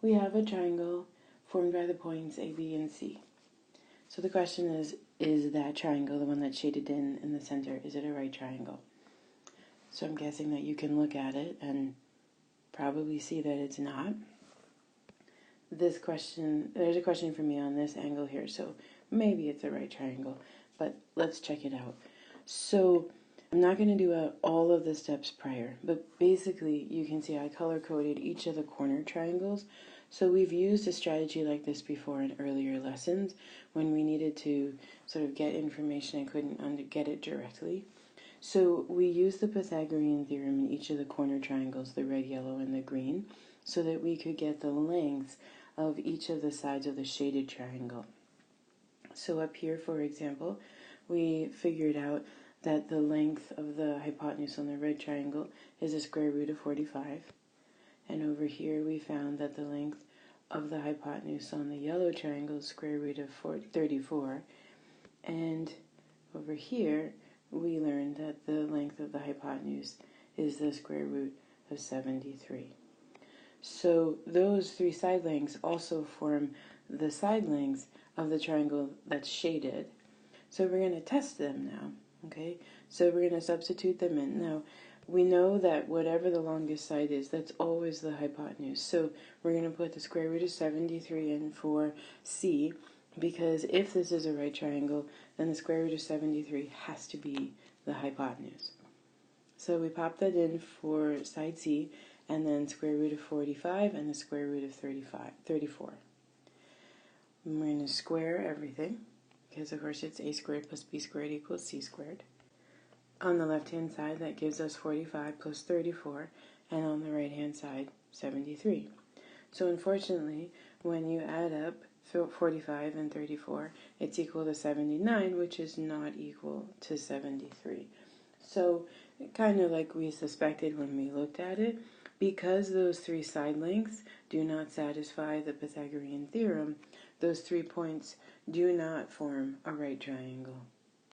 we have a triangle formed by the points A, B, and C. So the question is that triangle, the one that's shaded in the center, is it a right triangle? So I'm guessing that you can look at it and probably see that it's not. This question, there's a question for me on this angle here, so maybe it's a right triangle, but let's check it out. So I'm not going to do all of the steps prior, but basically you can see I color-coded each of the corner triangles. So we've used a strategy like this before in earlier lessons when we needed to sort of get information and couldn't get it directly. So we used the Pythagorean theorem in each of the corner triangles, the red, yellow, and the green, so that we could get the lengths of each of the sides of the shaded triangle. So up here, for example, we figured out that the length of the hypotenuse on the red triangle is the square root of 45. And over here we found that the length of the hypotenuse on the yellow triangle is square root of 34. And over here we learned that the length of the hypotenuse is the square root of 73. So those three side lengths also form the side lengths of the triangle that's shaded. So we're going to test them now, okay? So we're going to substitute them in. Now, we know that whatever the longest side is, that's always the hypotenuse. So we're going to put the square root of 73 in for C, because if this is a right triangle, then the square root of 73 has to be the hypotenuse. So we pop that in for side C, and then square root of 45 and the square root of 34. And we're going to square everything, because of course it's a squared plus b squared equals c squared. On the left-hand side, that gives us 45 plus 34, and on the right-hand side, 73. So unfortunately, when you add up 45 and 34, it's equal to 79, which is not equal to 73. So kind of like we suspected when we looked at it, because those three side lengths do not satisfy the Pythagorean theorem, those 3 points do not form a right triangle.